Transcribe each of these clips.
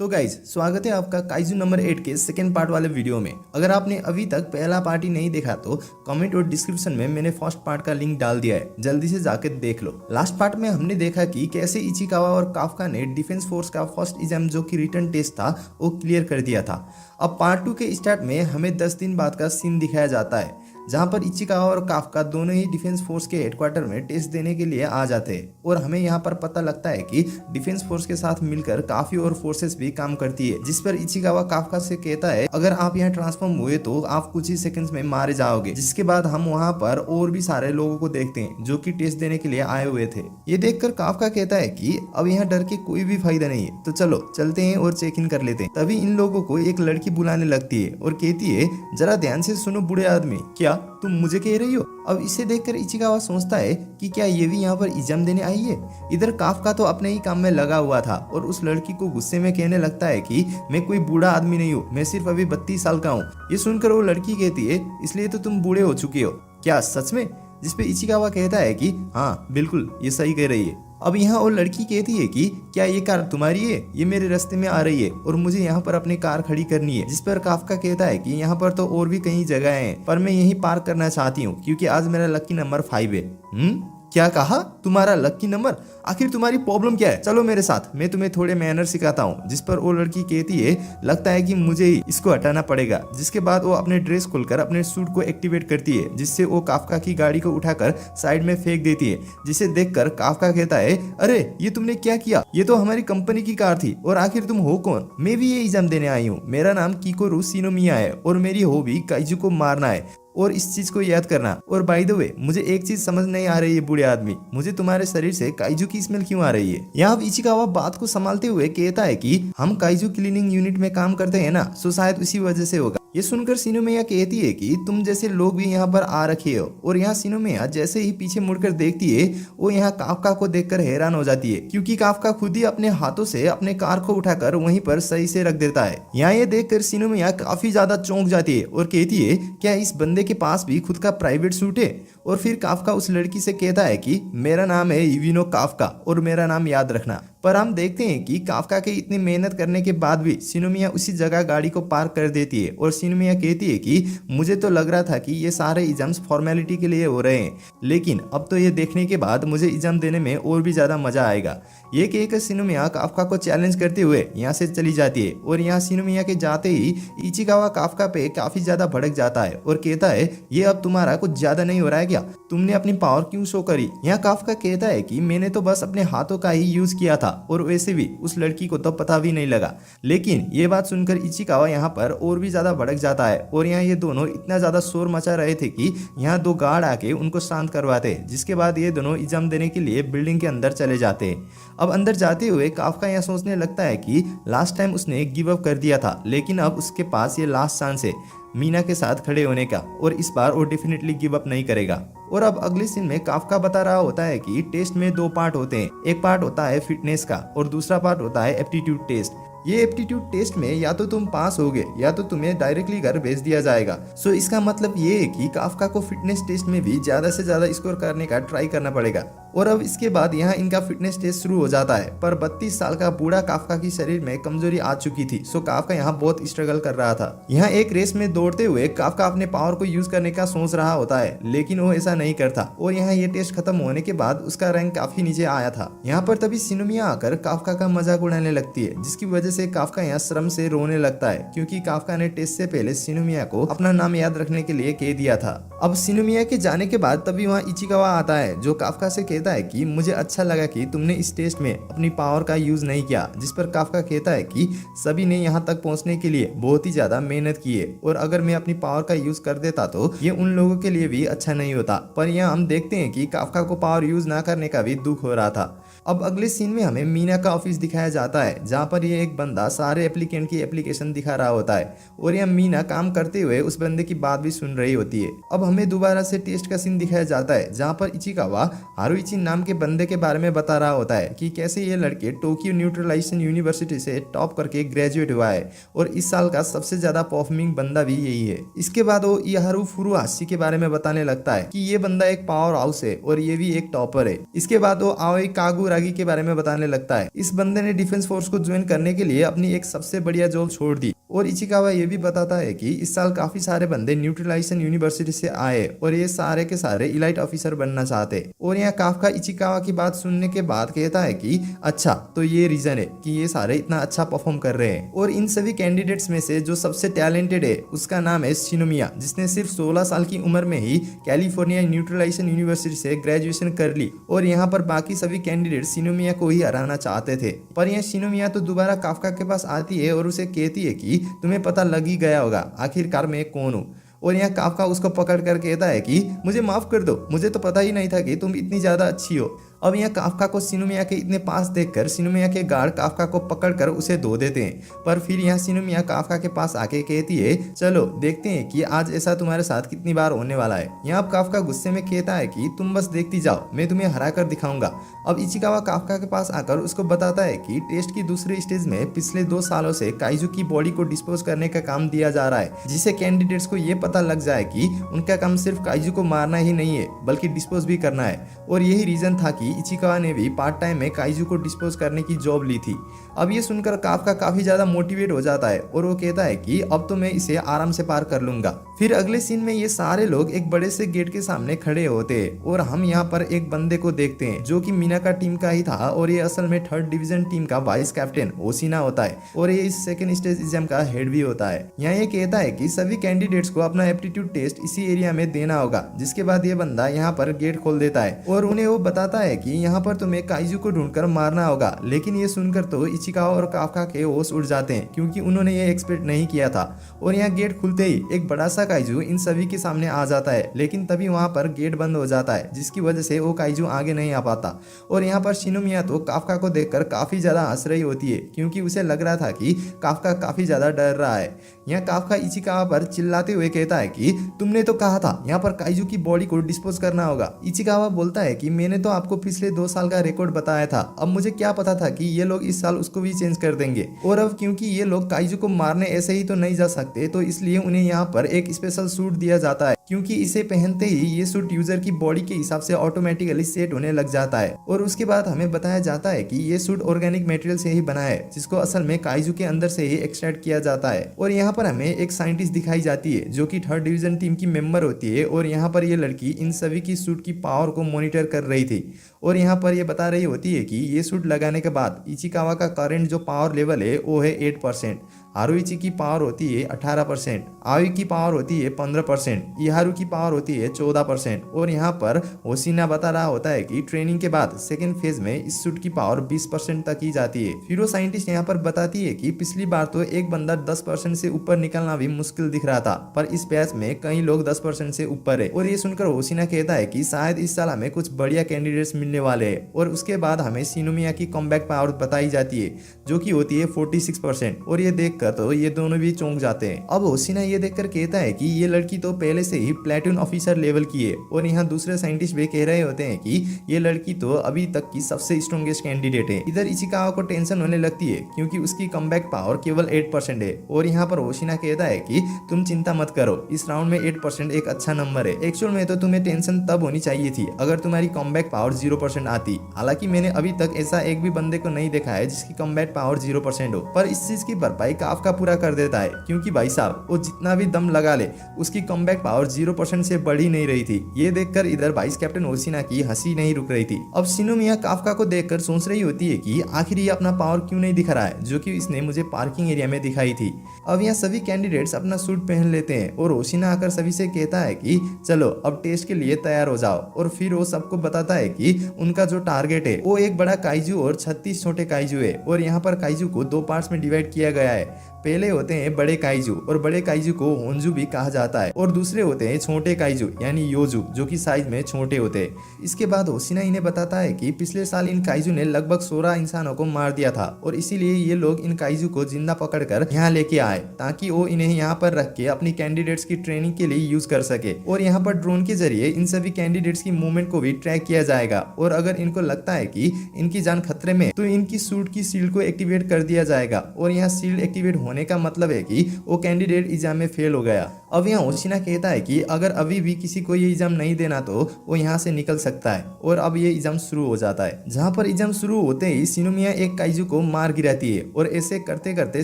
तो गाइज स्वागत है आपका काइजू नंबर 8 के सेकेंड पार्ट वाले वीडियो में। अगर आपने अभी तक पहला पार्ट ही नहीं देखा तो कमेंट और डिस्क्रिप्शन में मैंने फर्स्ट पार्ट का लिंक डाल दिया है, जल्दी से जाके देख लो। लास्ट पार्ट में हमने देखा कि कैसे इचिकावा और काफका ने डिफेंस फोर्स का फर्स्ट एग्जाम जो कि रिटन टेस्ट था वो क्लियर कर दिया था। अब पार्ट 2 के स्टार्ट में हमें 10 दिन बाद का सीन दिखाया जाता है जहां पर इचिकावा और काफका दोनों ही डिफेंस फोर्स के हेडक्वार्टर में टेस्ट देने के लिए आ जाते हैं और हमें यहां पर पता लगता है कि डिफेंस फोर्स के साथ मिलकर काफी और फोर्सेस भी काम करती है, जिस पर इचिकावा काफका से कहता है अगर आप यहाँ ट्रांसफॉर्म हुए तो आप कुछ ही सेकंड्स में मारे जाओगे। जिसके बाद हम वहां पर और भी सारे लोगों को देखते हैं जो कि टेस्ट देने के लिए आए हुए थे। ये देखकर काफका कहता है कि अब यहाँ डर के कोई भी फायदा नहीं है, तो चलो चलते हैं और चेक इन कर लेते हैं। तभी इन लोगों को एक लड़की बुलाने लगती है और कहती है जरा ध्यान से सुनो बूढ़े आदमी, क्या तुम मुझे कह रही हो? अब इसे देखकर इचिकावा सोचता है कि क्या ये भी यहाँ पर एग्जाम देने आई है। इधर काफका तो अपने ही काम में लगा हुआ था और उस लड़की को गुस्से में कहने लगता है कि मैं कोई बूढ़ा आदमी नहीं हूँ, मैं सिर्फ अभी 32 साल का हूँ। ये सुनकर वो लड़की कहती है इसलिए तो तुम बूढ़े हो चुके हो क्या सच में? जिस पे इचिकावा कहता है कि हाँ बिल्कुल ये सही कह रही है। अब यहाँ वो लड़की कहती है कि क्या ये कार तुम्हारी है? ये मेरे रास्ते में आ रही है और मुझे यहाँ पर अपनी कार खड़ी करनी है। जिस पर काफका कहता है कि यहाँ पर तो और भी कई जगह हैं पर मैं यहीं पार्क करना चाहती हूँ क्योंकि आज मेरा लकी नंबर 5 है। क्या कहा? तुम्हारा लकी नंबर? आखिर तुम्हारी प्रॉब्लम क्या है? चलो मेरे साथ, मैं तुम्हें थोड़े मैनर सिखाता हूँ। जिस पर वो लड़की कहती है लगता है कि मुझे ही इसको हटाना पड़ेगा। जिसके बाद वो अपने ड्रेस खोलकर अपने सूट को एक्टिवेट करती है जिससे वो काफका की गाड़ी को उठाकर साइड में फेंक देती है। जिसे देखकर काफका कहता है अरे ये तुमने क्या किया? ये तो हमारी कंपनी की कार थी और आखिर तुम हो कौन? मैं भी ये एग्जाम देने आई हूँ। मेरा नाम किकोरू शिनोमिया है और मेरी हॉबी काइजू को मारना है और इस चीज को याद करना। और बाय द वे मुझे एक चीज समझ नहीं आ रही है बूढ़े आदमी, मुझे तुम्हारे शरीर से काइजू की स्मेल क्यों आ रही है? यहाँ इचिकावा बात को संभालते हुए कहता है कि हम काइजू क्लीनिंग यूनिट में काम करते हैं ना, सो शायद उसी वजह से होगा। ये सुनकर शिनोमिया कहती है कि तुम जैसे लोग भी यहाँ पर आ रखे हो। और यहाँ शिनोमिया जैसे ही पीछे मुड़कर देखती है वो यहाँ काफका को देखकर हैरान हो जाती है क्योंकि काफका खुद ही अपने हाथों से अपने कार को उठाकर वहीं पर सही से रख देता है। यहाँ ये देखकर शिनोमिया काफी ज्यादा चौंक जाती है और कहती है क्या इस बंदे के पास भी खुद का प्राइवेट सूट है? और फिर काफका उस लड़की से कहता है कि मेरा नाम है इविनो काफका और मेरा नाम याद रखना। पर हम देखते हैं कि काफका के इतनी मेहनत करने के बाद भी शिनोमिया उसी जगह गाड़ी को पार्क कर देती है और शिनोमिया कहती है कि मुझे तो लग रहा था कि ये सारे एग्जाम्स फॉर्मेलिटी के लिए हो रहे हैं, लेकिन अब तो ये देखने के बाद मुझे एग्जाम देने में और भी ज्यादा मजा आएगा। ये कहकर शिनोमिया काफका को चैलेंज करते हुए यहाँ से चली जाती है और यहाँ शिनोमिया के जाते ही इचिकावा काफका पे काफी ज्यादा भड़क जाता है और कहता है ये अब तुम्हारा कुछ ज्यादा नहीं हो रहा है क्या? तुमने अपनी पावर क्यों शो करी? यहाँ काफका कहता है कि मैंने तो बस अपने हाथों का ही यूज किया था और वैसे भी उस लड़की को तो पता भी नहीं लगा। लेकिन ये बात सुनकर इचिकावा यहाँ पर और भी ज्यादा भड़क जाता है और यहाँ ये दोनों इतना ज्यादा शोर मचा रहे थे कि यहाँ 2 गार्ड आके उनको शांत करवाते। जिसके बाद ये दोनों एग्जाम देने के लिए बिल्डिंग के अंदर चले जाते हैं। अब अंदर जाते हुए काफका यहाँ सोचने लगता है कि लास्ट टाइम उसने गिव अप कर दिया था लेकिन अब उसके पास ये लास्ट चांस है मीना के साथ खड़े होने का और इस बार वो डेफिनेटली गिव अप नहीं करेगा। और अब अगले सीन में काफका बता रहा होता है कि टेस्ट में 2 पार्ट होते हैं, एक पार्ट होता है फिटनेस का और दूसरा पार्ट होता है एप्टीट्यूड टेस्ट। ये एप्टीट्यूड टेस्ट में या तो तुम पास होगे या तो तुम्हें डायरेक्टली घर भेज दिया जाएगा। सो इसका मतलब ये है कि काफका को फिटनेस टेस्ट में भी ज्यादा से ज्यादा स्कोर करने का ट्राई करना पड़ेगा। और अब इसके बाद यहाँ इनका फिटनेस टेस्ट शुरू हो जाता है पर 32 साल का बूढ़ा काफका की शरीर में कमजोरी आ चुकी थी। सो काफका यहाँ बहुत स्ट्रगल कर रहा था। यहाँ एक रेस में दौड़ते हुए काफका अपने पावर को यूज करने का सोच रहा होता है लेकिन वो ऐसा नहीं करता और यहाँ ये टेस्ट खत्म होने के बाद उसका रैंक काफी नीचे आया था। यहाँ पर तभी शिनोमिया आकर काफका का मजाक उड़ाने लगती है जिसकी वजह से काफका यहाँ शर्म से रोने लगता है क्योंकि काफका ने टेस्ट से पहले शिनोमिया को अपना नाम याद रखने के लिए कह दिया था। अब शिनोमिया के जाने के बाद तभी वहाँ इचिकावा आता है जो काफका से कहता है कि मुझे अच्छा लगा कि तुमने इस टेस्ट में अपनी पावर का यूज नहीं किया। जिस पर काफका कहता है कि सभी ने यहाँ तक पहुँचने के लिए बहुत ही ज्यादा मेहनत की है और अगर मैं अपनी पावर का यूज कर देता तो ये उन लोगों के लिए भी अच्छा नहीं होता। पर यहाँ हम देखते हैं कि काफका को पावर यूज ना करने का भी दुख हो रहा था। अब अगले सीन में हमें मीना का ऑफिस दिखाया जाता है जहाँ पर ये एक बंदा सारे एप्लीकेंट की एप्लीकेशन दिखा रहा होता है और यह मीना काम करते हुए उस बंदे की बात भी सुन रही होती है। अब हमें दोबारा से टेस्ट का सीन दिखाया जाता है जहाँ पर इचिकावा हारुइची नाम के बंदे के बारे में बता रहा होता है कि कैसे ये लड़के टोक्यो न्यूट्रलाइजेशन यूनिवर्सिटी से टॉप करके ग्रेजुएट हुआ है और इस साल का सबसे ज्यादा परफॉर्मिंग बंदा भी यही है। इसके बाद वो इहारू फुरुहाशी के बारे में बताने लगता है कि ये बंदा एक पावर हाउस है और ये भी एक टॉपर है। इसके बाद वो आओई कागुरा कुरागी के बारे में बताने लगता है। इस बंदे ने डिफेंस फोर्स को ज्वाइन करने के लिए अपनी एक सबसे बढ़िया जॉब छोड़ दी। और इचिकावा ये भी बताता है कि इस साल काफी सारे बंदे न्यूट्रलाइजेशन यूनिवर्सिटी से आए और ये सारे के सारे इलाइट ऑफिसर बनना चाहते। और यहाँ काफका इचिकावा की बात सुनने के बाद कहता है कि अच्छा, तो ये रीजन है कि ये सारे इतना अच्छा परफॉर्म कर रहे हैं। और इन सभी कैंडिडेट्स में से जो सबसे टैलेंटेड है उसका नाम है शिनोमिया, जिसने सिर्फ 16 साल की उम्र में ही कैलिफोर्निया न्यूट्रलाइजेशन यूनिवर्सिटी से ग्रेजुएशन कर ली। और यहाँ पर बाकी सभी कैंडिडेट शिनोमिया को ही हराना चाहते थे। पर यह शिनोमिया तो दोबारा काफका के पास आती है और उसे कहती है कि तुम्हें पता लग ही गया होगा आखिरकार मैं कौन हूँ। और यहाँ काफका उसको पकड़ कर कहता है कि मुझे माफ कर दो, मुझे तो पता ही नहीं था कि तुम इतनी ज्यादा अच्छी हो। अब यहाँ काफका को शिनोमिया के इतने पास देखकर शिनोमिया के गार्ड काफका को पकड़कर उसे धो देते हैं। पर फिर यहाँ शिनोमिया काफका के पास आके कहती है चलो देखते हैं कि आज ऐसा तुम्हारे साथ कितनी बार होने वाला है। यहाँ अब काफका गुस्से में कहता है कि तुम बस देखती जाओ, मैं तुम्हें हरा कर दिखाऊंगा। अब इचिकावा काफका के पास आकर उसको बताता है कि टेस्ट की दूसरी स्टेज में पिछले 2 सालों से काइजू की बॉडी को डिस्पोज करने का काम दिया जा रहा है, जिससे कैंडिडेट्स को ये पता लग जाए कि उनका काम सिर्फ काइजू को मारना ही नहीं है बल्कि डिस्पोज भी करना है। और यही रीजन था कि इचिकावा ने भी पार्ट टाइम में काइजू को डिस्पोज करने की जॉब ली थी। अब ये सुनकर काफका काफी ज्यादा मोटिवेट हो जाता है और वो कहता है कि अब तो मैं इसे आराम से पार कर लूंगा। फिर अगले सीन में ये सारे लोग एक बड़े से गेट के सामने खड़े होते हैं और हम यहाँ पर एक बंदे को देखते हैं जो कि मीना का टीम का ही था और ये असल में 3rd डिवीजन टीम का वाइस कैप्टन ओसिना होता है और ये इस सेकंड स्टेज एग्जाम का हेड भी होता है। यहाँ ये कहता है कि सभी कैंडिडेट्स को अपना एप्टीट्यूड टेस्ट इसी एरिया में देना होगा, जिसके बाद ये बंदा यहाँ पर गेट खोल देता है और उन्हें वो बताता है कि यहाँ पर तुम्हें काइजू को ढूंढकर मारना होगा। लेकिन ये सुनकर तो इचिकावा और काफका के होश उड़ जाते हैं क्योंकि उन्होंने ये एक्सपेक्ट नहीं किया था। और यहाँ गेट खुलते ही एक बड़ा सा काइजू इन सभी के सामने आ जाता है, लेकिन तभी वहाँ पर गेट बंद हो जाता है जिसकी वजह से वो काइजू आगे नहीं आ पाता। और यहाँ पर शिनोमिया तो काफका को देखकर काफी ज्यादा हंस रही होती है क्योंकि उसे लग रहा था कि काफका काफी ज्यादा डर रहा है। यहाँ काफका इचिकावा पर चिल्लाते हुए कहता है कि तुमने तो कहा था यहाँ पर काइजू की बॉडी को डिस्पोज करना होगा। इचिकावा बोलता है कि मैंने तो आपको पिछले 2 साल का रिकॉर्ड बताया था, अब मुझे क्या पता था कि ये लोग इस साल उसको भी चेंज कर देंगे। और अब क्योंकि ये लोग काइजू को मारने ऐसे ही तो नहीं जा सकते, तो इसलिए उन्हें यहाँ पर एक स्पेशल सूट दिया जाता है क्योंकि इसे पहनते ही ये सूट यूजर की बॉडी के हिसाब से ऑटोमेटिकली सेट होने लग जाता है। और उसके बाद हमें बताया जाता है कि ये सूट ऑर्गेनिक मटेरियल से ही बना है, जिसको असल में काइजू के अंदर से ही एक्सट्रैक्ट किया जाता है। और यहाँ पर हमें एक साइंटिस्ट दिखाई जाती है जो कि 3rd डिवीजन टीम की मेंबर होती है और यहाँ पर ये लड़की इन सभी की सूट की पावर को मॉनिटर कर रही थी। और यहाँ पर ये बता रही होती है कि ये सूट लगाने के बाद इचिकावा का करंट जो पावर लेवल है वो है 8%, हारुइची की पावर होती है 18%, आवी की पावर होती है 15%, इहारू की पावर होती है 14%। और यहाँ पर ओसिना बता रहा होता है कि ट्रेनिंग के बाद सेकेंड फेज में इस सूट की पावर 20% तक ही जाती है। फिर वो साइंटिस्ट यहाँ पर बताती है कि पिछली बार तो एक बंदा 10% से ऊपर निकलना भी मुश्किल दिख रहा था, पर इस बैच में कई लोग 10% से ऊपर है। और ये सुनकर ओसिना कहता है कि शायद इस साल हमें कुछ बढ़िया कैंडिडेट्स मिलने वाले हैं। और उसके बाद हमें शिनोमिया की कमबैक पावर बताई जाती है जो कि होती है 46%। और ये देख तो ये दोनों भी चौंक जाते हैं। अब ओसिना ये देखकर कहता है कि ये लड़की तो पहले से ही प्लेटून ऑफिसर लेवल की है। और यहाँ दूसरे साइंटिस्ट भी कह रहे होते हैं कि ये लड़की तो अभी तक की सबसे स्ट्रॉन्गेस्ट कैंडिडेट है। इधर इचिकावा को टेंशन होने लगती है क्योंकि उसकी कमबैक पावर केवल 8% है। और यहाँ पर ओसिना कहता है कि तुम चिंता मत करो, इस राउंड में 8% एक अच्छा नंबर है। एक्चुअल में तो तुम्हें टेंशन तब होनी चाहिए थी अगर तुम्हारी कमबैक पावर 0% आती। हालांकि मैंने अभी तक ऐसा एक भी बंदे को नहीं देखा है जिसकी कमबैक पावर 0% हो, पर इस चीज की भरपाई काफका पूरा कर देता है क्योंकि भाई साहब वो जितना भी दम लगा ले उसकी कमबैक पावर 0% से बढ़ ही नहीं रही थी। ये देखकर इधर वाइस कैप्टन ओसिना की हंसी नहीं रुक रही थी। अब शिनोमिया काफका को देखकर सोच रही होती है कि आखिर ये अपना पावर क्यों नहीं दिखा रहा है जो कि इसने मुझे पार्किंग एरिया में दिखाई थी। अब यहाँ सभी कैंडिडेट्स अपना सूट पहन लेते हैं और ओसिना आकर सभी से कहता है कि चलो अब टेस्ट के लिए तैयार हो जाओ। और फिर वो सबको बताता है कि उनका जो टारगेट है वो एक बड़ा काइजू और 36 छोटे काइजू है। और यहाँ पर काइजू को 2 पार्ट्स में डिवाइड किया गया है। पहले होते हैं बड़े काइजू और बड़े काइजू को होंजू भी कहा जाता है, और दूसरे होते हैं छोटे काइजू यानी योजू जो कि साइज में छोटे होते हैं। इसके बाद ओसिना इन्हें बताता है कि पिछले साल इन काइजू ने लगभग 16 इंसानों को मार दिया था और इसीलिए ये लोग इन काइजू को जिंदा पकड़कर यहाँ लेके आए ताकि वो इन्हें यहाँ पर रख के अपनी कैंडिडेट्स की ट्रेनिंग के लिए यूज कर सके। और यहाँ पर ड्रोन के जरिए इन सभी कैंडिडेट्स की मूवमेंट को भी ट्रैक किया जाएगा और अगर इनको लगता है कि इनकी जान खतरे में तो इनकी सूट की शील्ड को एक्टिवेट कर दिया जाएगा। और यहाँ शील्ड एक्टिवेट होने का मतलब है कि वो कैंडिडेट एग्जाम में फेल हो गया। अब यहाँ ओशिना कहता है कि अगर अभी भी किसी को ये एग्जाम नहीं देना तो वो यहाँ से निकल सकता है और अब ये एग्जाम शुरू हो जाता है। जहाँ पर एग्जाम शुरू होते ही शिनोमिया एक काइजू को मार गिराती है और ऐसे करते करते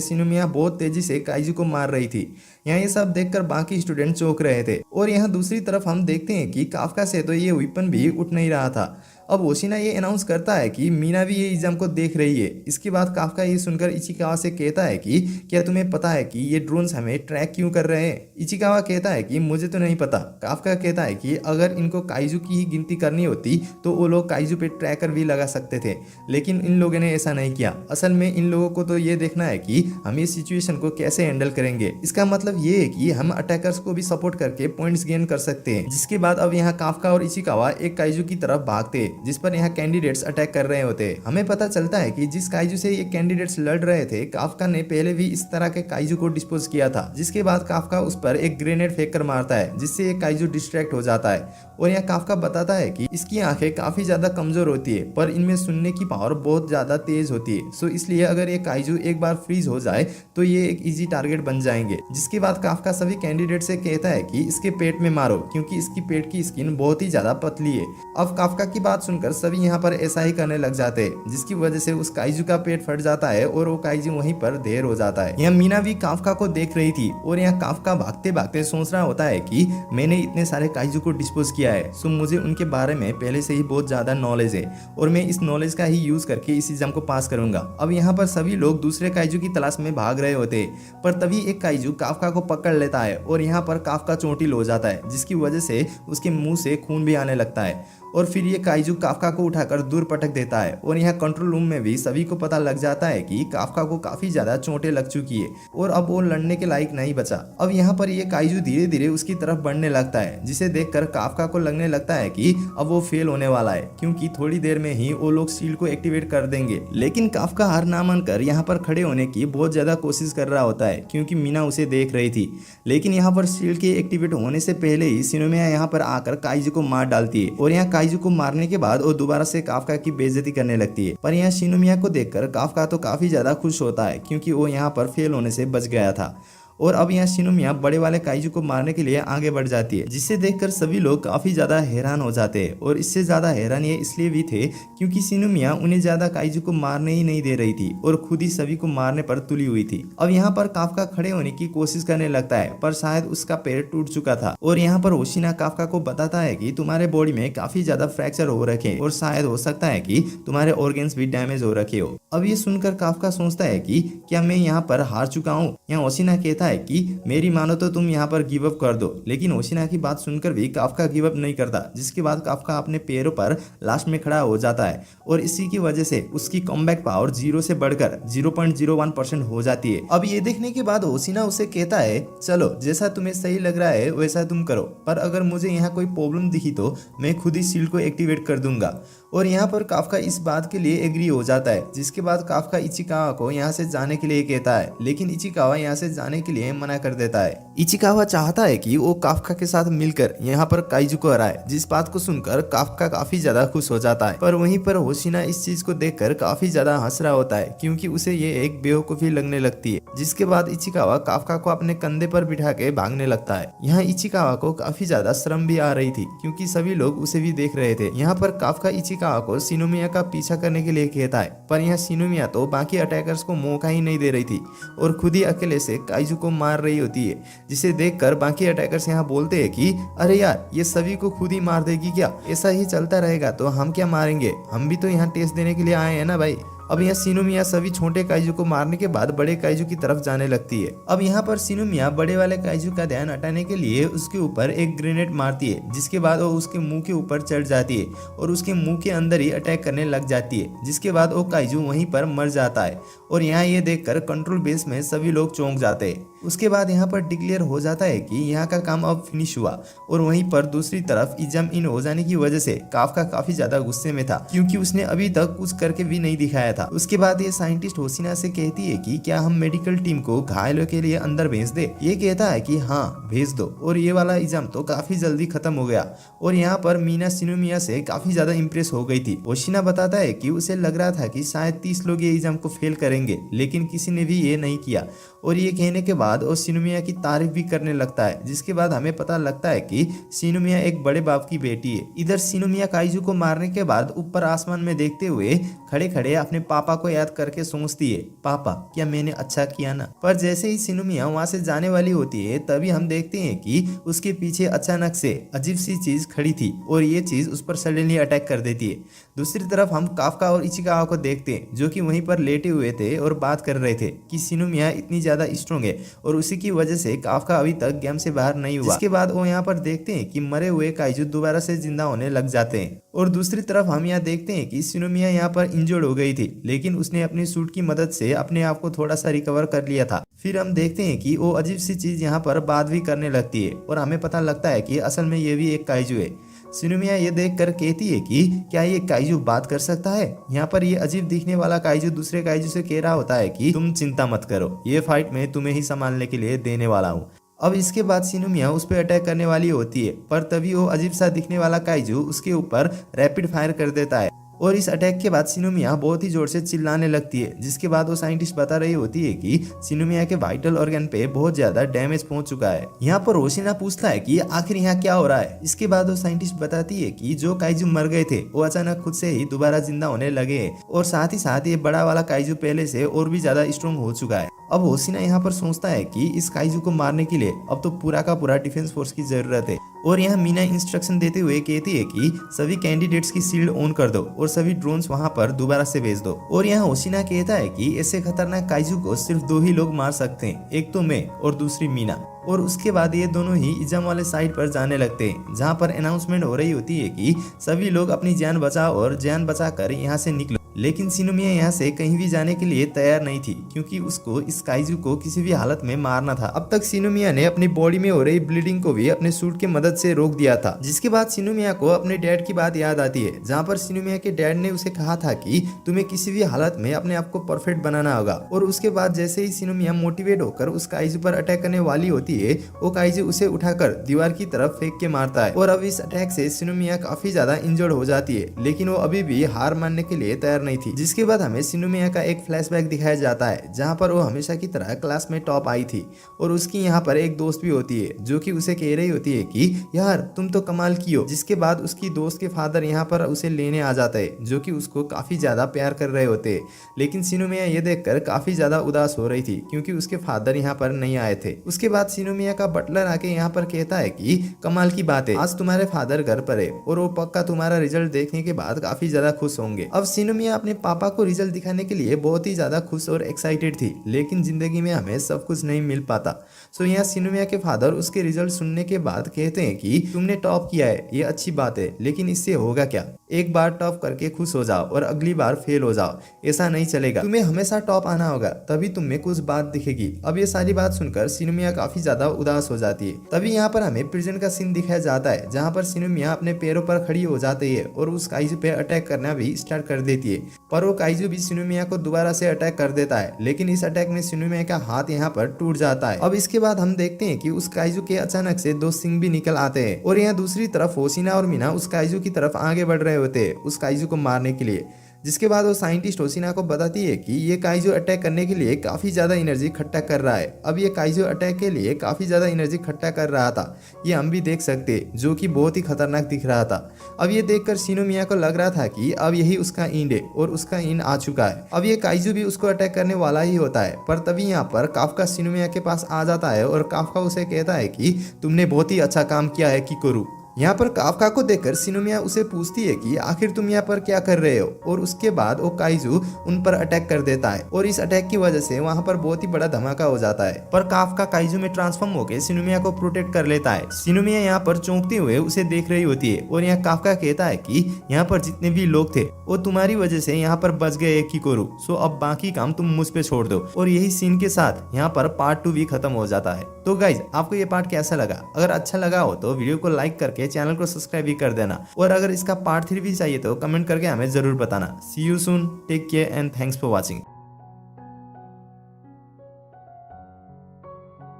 शिनोमिया बहुत तेजी से काइजू को मार रही थी। यहाँ ये सब देखकर बाकी स्टूडेंट चौंक रहे थे और यहाँ दूसरी तरफ हम देखते हैं कि काफका से तो ये वेपन भी उठ नहीं रहा था। अब ओशिना ये अनाउंस करता है कि मीना भी ये एग्जाम को देख रही है। इसके बाद काफका ये सुनकर इचिकावा से कहता है कि क्या तुम्हें पता है कि ये ड्रोन्स हमें ट्रैक क्यों कर रहे हैं। इचिकावा कहता है कि मुझे तो नहीं पता। काफका कहता है कि अगर इनको काइजू की ही गिनती करनी होती तो वो लोग काइजू पे ट्रैकर भी लगा सकते थे, लेकिन इन लोगों ने ऐसा नहीं किया। असल में इन लोगों को तो ये देखना है कि हम ये सिचुएशन को कैसे हैंडल करेंगे। इसका मतलब ये है कि हम अटैकर्स को भी सपोर्ट करके पॉइंट्स गेन कर सकते हैं। जिसके बाद अब यहाँ काफका और इचिकावा एक काइजू की तरफ भागते हैं जिस पर यहाँ कैंडिडेट्स अटैक कर रहे होते। हमें पता चलता है कि जिस काइजू से ये कैंडिडेट्स लड़ रहे थे काफका ने पहले भी इस तरह के काइजू को डिस्पोज किया था। जिसके बाद काफका उस पर एक ग्रेनेड फेंक कर मारता है जिससे ये काइजू डिस्ट्रैक्ट हो जाता है और यहाँ काफका बताता है कि इसकी आंखें काफी ज्यादा कमजोर होती है पर इनमें सुनने की पावर बहुत ज्यादा तेज होती है। सो इसलिए अगर ये काइजू एक बार फ्रीज हो जाए तो ये एक इजी टारगेट बन जाएंगे। जिसके बाद काफका सभी कैंडिडेट से कहता है कि इसके पेट में मारो क्योंकि इसकी पेट की स्किन बहुत ही ज्यादा पतली है। अब काफका की बात सुनकर सभी यहाँ पर ऐसा ही करने लग जाते हैं जिसकी वजह से उस काइजू का पेट फट जाता है और वो काइजू वहीं पर ढेर हो जाता है। यहाँ मीना भी काफका को देख रही थी और यहाँ काफका भागते भागते सोच रहा होता है कि मैंने इतने सारे काइजू को डिस्पोज किया है सो मुझे उनके बारे में पहले से ही बहुत ज्यादा नॉलेज है और मैं इस नॉलेज का ही यूज करके इस एग्जाम को पास करूंगा। अब यहाँ पर सभी लोग दूसरे काइजू की तलाश में भाग रहे होते पर तभी एक काइजू काफका को पकड़ लेता है और यहाँ पर काफका चोटिल हो जाता है जिसकी वजह से उसके मुंह से खून भी आने लगता है और फिर ये काइजू काफका को उठाकर दूर पटक देता है और यहाँ कंट्रोल रूम में भी सभी को पता लग जाता है कि काफका को काफी ज्यादा चोटें लग चुकी है और अब वो लड़ने के लायक नहीं बचा। अब यहाँ पर ये काइजू धीरे धीरे उसकी तरफ बढ़ने लगता है जिसे देखकर काफका को लगने लगता है कि अब वो फेल होने वाला है क्योंकि थोड़ी देर में ही वो लोग शील्ड को एक्टिवेट कर देंगे। लेकिन काफका हार ना मानकर यहाँ पर खड़े होने की बहुत ज्यादा कोशिश कर रहा होता है क्योंकि मीना उसे देख रही थी। लेकिन यहाँ पर शील्ड के एक्टिवेट होने से पहले ही शिनोमिया यहाँ पर आकर काइजू को मार डालती है और यहाँ काइजू को मारने के बाद वो दोबारा से काफका की बेइज्जती करने लगती है। पर यहाँ शिनोमिया को देखकर काफका तो काफी ज्यादा खुश होता है क्योंकि वो यहाँ पर फेल होने से बच गया था और अब यहाँ शिनोमिया बड़े वाले काइजू को मारने के लिए आगे बढ़ जाती है जिससे देखकर सभी लोग काफी ज्यादा हैरान हो जाते हैं और इससे ज्यादा हैरान ये इसलिए भी थे क्योंकि शिनोमिया उन्हें ज्यादा काइजू को मारने ही नहीं दे रही थी और खुद ही सभी को मारने पर तुली हुई थी। अब यहाँ पर काफका खड़े होने की कोशिश करने लगता है पर शायद उसका पैर टूट चुका था और यहाँ पर ओशिना काफका को बताता है कि तुम्हारे बॉडी में काफी ज्यादा फ्रैक्चर हो रखे और शायद हो सकता है कि तुम्हारे ऑर्गन्स भी डैमेज हो रखे हो। अब ये सुनकर काफका सोचता है कि क्या मैं यहाँ पर हार चुका हूँ। यहाँ ओशिना कहता है कि मेरी मानो तो तुम यहाँ पर गिव अप कर दो। लेकिन ओशिना की बात सुनकर भी काफका गिव अप नहीं करता जिसके बाद काफका अपने पैरों पर लास्ट में खड़ा हो जाता है और इसी की वजह से उसकी कमबैक पावर 0 से बढ़कर 0.01% हो जाती है। अब ये देखने के बाद ओशिना उसे कहता है चलो जैसा तुम्हें सही लग रहा है वैसा तुम करो पर अगर मुझे यहाँ कोई प्रॉब्लम दिखी तो मैं खुद ही शील्ड को एक्टिवेट कर दूंगा। और यहाँ पर काफका इस बात के लिए एग्री हो जाता है जिसके बाद काफका इचिकावा को यहाँ से जाने के लिए कहता है लेकिन इचिकावा यहाँ से जाने के लिए मना कर देता है। इचिकावा चाहता है कि वो काफका के साथ मिलकर यहाँ पर काइजू को हराए जिस बात को सुनकर काफका काफी ज्यादा खुश हो जाता है। पर वहीं पर होशिना इस चीज को देखकर काफी ज्यादा हंस रहा होता है क्योंकि उसे ये एक बेवकूफी लगने लगती है। जिसके बाद इचिकावा काफका को अपने कंधे पर बिठा के भागने लगता है। यहाँ इचिकावा को काफी ज्यादा शर्म भी आ रही थी क्योंकि सभी लोग उसे भी देख रहे थे। यहाँ पर काफका इचिकावा को शिनोमिया का पीछा करने के लिए कहता है पर यहाँ शिनोमिया तो बाकी अटैकर्स को मौका ही नहीं दे रही थी और खुद ही अकेले से काइजू को मार रही होती है जिसे देखकर बाकी अटैकर्स यहाँ बोलते हैं कि अरे यार ये सभी को खुद ही मार देगी क्या। ऐसा ही चलता रहेगा तो हम क्या मारेंगे, हम भी तो यहाँ टेस्ट देने के लिए आए हैं ना भाई। अब यहाँ शिनोमिया सभी छोटे काइजू को मारने के बाद बड़े काइजू की तरफ जाने लगती है। अब यहाँ पर शिनोमिया बड़े वाले काइजू का ध्यान हटाने के लिए उसके ऊपर एक ग्रेनेड मारती है जिसके बाद वो उसके मुंह के ऊपर चढ़ जाती है और उसके मुंह के अंदर ही अटैक करने लग जाती है जिसके बाद वो काइजू वहीं पर मर जाता है और यहाँ ये देखकर कंट्रोल बेस में सभी लोग चौंक जाते हैं। उसके बाद यहाँ पर डिक्लेयर हो जाता है कि यहाँ का काम अब फिनिश हुआ और वहीं पर दूसरी तरफ एग्जाम इन हो जाने की वजह से काफका काफी ज्यादा गुस्से में था क्योंकि उसने अभी तक कुछ करके भी नहीं दिखाया था। उसके बाद ये साइंटिस्ट होशिना से कहती है कि क्या हम मेडिकल टीम को घायलों के लिए अंदर भेज दे। ये कहता है कि हाँ भेज दो और ये वाला एग्जाम तो काफी जल्दी खत्म हो गया। और यहाँ पर मीना शिनोमिया से काफी ज्यादा इम्प्रेस हो गई थी। होशिना बताता है कि उसे लग रहा था कि शायद 30 लोग ये एग्जाम को फेल करेंगे करेंगे, लेकिन किसी ने भी ये नहीं किया। और ये कहने के बाद वो शिनुमिया की तारीफ भी करने लगता है, जिसके बाद हमें पता लगता है कि शिनुमिया एक बड़े बाप की बेटी है। इधर शिनुमिया काइजू को मारने के बाद ऊपर आसमान में देखते हुए खड़े खड़े अपने पापा को याद करके सोचती है, पापा क्या मैंने अच्छा किया ना। पर जैसे ही शिनुमिया वहां से जाने वाली होती है तभी हम देखते हैं कि उसके पीछे अचानक से अजीब सी चीज खड़ी थी और ये चीज उस पर सडनली अटैक कर देती है। दूसरी तरफ हम काफका और इचिकावा को देखते हैं, जो कि वहीं पर लेटे हुए थे और बात कर रहे थे कि शिनुमिया इतनी ज्यादा स्ट्रांग है और उसी की वजह से काफका अभी तक गेम से बाहर नहीं हुआ। इसके बाद वो यहाँ पर देखते हैं कि मरे हुए काइजू दोबारा से जिंदा होने लग जाते हैं। और दूसरी तरफ हम यहाँ देखते हैं कि शिनुमिया यहाँ पर इंजर्ड हो गई थी, लेकिन उसने अपनी सूट की मदद से अपने आप को थोड़ा सा रिकवर कर लिया था। फिर हम देखते हैं कि वो अजीब सी चीज यहाँ पर बात भी करने लगती है और हमें पता लगता है कि असल में ये भी एक काइजू है। शिनुमिया ये देखकर कहती है कि क्या ये काइजू बात कर सकता है। यहाँ पर ये अजीब दिखने वाला काइजू दूसरे काइजू से कह रहा होता है कि तुम चिंता मत करो, ये फाइट मैं तुम्हें ही संभालने के लिए देने वाला हूँ। अब इसके बाद शिनुमिया उस पर अटैक करने वाली होती है, पर तभी वो अजीब सा दिखने वाला काइजू उसके ऊपर रैपिड फायर कर देता है और इस अटैक के बाद शिनुमिया बहुत ही जोर से चिल्लाने लगती है, जिसके बाद वो साइंटिस्ट बता रही होती है कि शिनुमिया के वाइटल ऑर्गन पे बहुत ज्यादा डैमेज पहुंच चुका है। यहाँ पर होशिना पूछता है कि आखिर यहाँ क्या हो रहा है। इसके बाद वो साइंटिस्ट बताती है कि जो काइजू मर गए थे वो अचानक खुद से ही दोबारा जिंदा होने लगे हैं और साथ ही साथ ये बड़ा वाला काइजू पहले से और भी ज्यादा स्ट्रॉन्ग हो चुका है। अब होशिना यहाँ पर सोचता है कि इस काइजू को मारने के लिए अब तो पूरा का पूरा डिफेंस फोर्स की जरूरत है। और यहाँ मीना इंस्ट्रक्शन देते हुए कहती है कि सभी कैंडिडेट्स की शील्ड ऑन कर दो और सभी ड्रोन्स वहां पर दोबारा से भेज दो। और यहाँ होशिना कहता है कि ऐसे खतरनाक काइजू को सिर्फ 2 ही लोग मार सकते हैं, एक तो मैं और दूसरी मीना। और उसके बाद ये दोनों ही इजाम वाले साइड पर जाने लगते हैं, जहाँ पर अनाउंसमेंट हो रही होती है कि सभी लोग अपनी जान बचाओ और जान बचाकर यहाँ से निकलो। लेकिन शिनुमिया यहाँ से कहीं भी जाने के लिए तैयार नहीं थी, क्योंकि उसको इस काइजू को किसी भी हालत में मारना था। अब तक शिनुमिया ने अपनी बॉडी में हो रही ब्लीडिंग को भी अपने सूट की मदद से रोक दिया था। जिसके बाद शिनुमिया को अपने डैड की बात याद आती है, जहाँ पर शिनुमिया के डैड ने उसे कहा था कि तुम्हें किसी भी हालत में अपने आप को परफेक्ट बनाना होगा। और उसके बाद जैसे ही शिनुमिया मोटिवेट होकर उस काइजू पर अटैक करने वाली होती है, वो काइजू उसे उठाकर दीवार की तरफ फेंक के मारता है। और अब इस अटैक से शिनुमिया काफी ज्यादा इंजर्ड हो जाती है, लेकिन वो अभी भी हार मानने के लिए तैयार नहीं थी। जिसके बाद हमें शिनुमिया का एक फ्लैशबैक दिखाया जाता है, जहाँ पर वो हमेशा की तरह क्लास में टॉप आई थी और उसकी यहाँ पर एक दोस्त भी होती है, जो कि उसे कह रही होती है कि यार तुम तो कमाल की हो। जिसके बाद उसकी दोस्त के फादर यहाँ पर उसे लेने आ जाता है, जो कि उसको काफी ज्यादा प्यार कर रहे होते हैं। लेकिन शिनुमिया ये देखकर काफी ज्यादा उदास हो रही थी, क्योंकि उसके फादर यहाँ पर नहीं आए थे। उसके बाद शिनुमिया का बटलर आके यहाँ पर कहता है कि कमाल की बात है, आज तुम्हारे फादर घर पर है और वो पक्का तुम्हारा रिजल्ट देखने के बाद काफी ज्यादा खुश होंगे। अब शिनुमिया अपने पापा को रिजल्ट दिखाने के लिए बहुत ही ज्यादा खुश और एक्साइटेड थी, लेकिन जिंदगी में हमें सब कुछ नहीं मिल पाता। सो यहाँ शिनुमिया के फादर उसके रिजल्ट सुनने के बाद कहते हैं कि तुमने टॉप किया है, ये अच्छी बात है, लेकिन इससे होगा क्या। एक बार टॉप करके खुश हो जाओ और अगली बार फेल हो जाओ, ऐसा नहीं चलेगा। तुम्हें हमेशा टॉप आना होगा, तभी तुम में कुछ बात दिखेगी। अब ये सारी बात सुनकर शिनुमिया काफी ज्यादा उदास हो जाती है। तभी यहाँ पर हमें प्रिजन का सीन दिखाया जाता है, जहाँ पर शिनुमिया अपने पैरों पर खड़ी हो जाती है और उस काइजू पे अटैक करना भी स्टार्ट कर देती है। पर वो काइजू भी शिनुमिया को दोबारा से अटैक कर देता है, लेकिन इस अटैक में शिनुमिया का हाथ यहाँ पर टूट जाता है। अब इसके बाद हम देखते हैं कि उस काइजू के अचानक से 2 सिंग भी निकल आते हैं और यहाँ दूसरी तरफ होशिना और मीना उस काइजू की तरफ आगे बढ़ रहे होते हैं उस काइजू को मारने के लिए। जिसके बाद वो साइंटिस्ट होशिना को बताती है कि ये काइजू अटैक करने के लिए काफी ज्यादा एनर्जी इकट्ठा कर रहा है। अब ये काइजू अटैक के लिए काफी ज्यादा एनर्जी इकट्ठा कर रहा था, ये हम भी देख सकते, जो कि बहुत ही खतरनाक दिख रहा था। अब ये देखकर शिनुमिया को लग रहा था कि अब यही उसका एंड है और उसका एंड आ चुका है। अब ये काइजू भी उसको अटैक करने वाला ही होता है, पर तभी यहाँ पर काफका शिनुमिया के पास आ जाता है और काफका उसे कहता है कि तुमने बहुत ही अच्छा काम किया है किकोरू। यहाँ पर काफका को देखकर शिनुमिया उसे पूछती है कि आखिर तुम यहाँ पर क्या कर रहे हो, और उसके बाद वो काइजू उन पर अटैक कर देता है और इस अटैक की वजह से वहाँ पर बहुत ही बड़ा धमाका हो जाता है। पर काफका काइजू में ट्रांसफॉर्म होकर शिनुमिया को प्रोटेक्ट कर लेता है। शिनुमिया यहाँ पर चौंकते हुए उसे देख रही होती है और यहाँ काफका कहता है कि यहाँ पर जितने भी लोग थे वो तुम्हारी वजह से यहाँ पर बच गए किकोरू, सो अब बाकी काम तुम मुझ पे छोड़ दो। और यही सीन के साथ यहाँ पर पार्ट 2 भी खत्म हो जाता है। तो गाइज आपको ये पार्ट कैसा लगा? अगर अच्छा लगा हो तो वीडियो को लाइक करके चैनल को सब्सक्राइब भी कर देना, और अगर इसका पार्ट 3 भी चाहिए तो कमेंट करके हमें जरूर बताना। See you soon, take care and thanks for watching.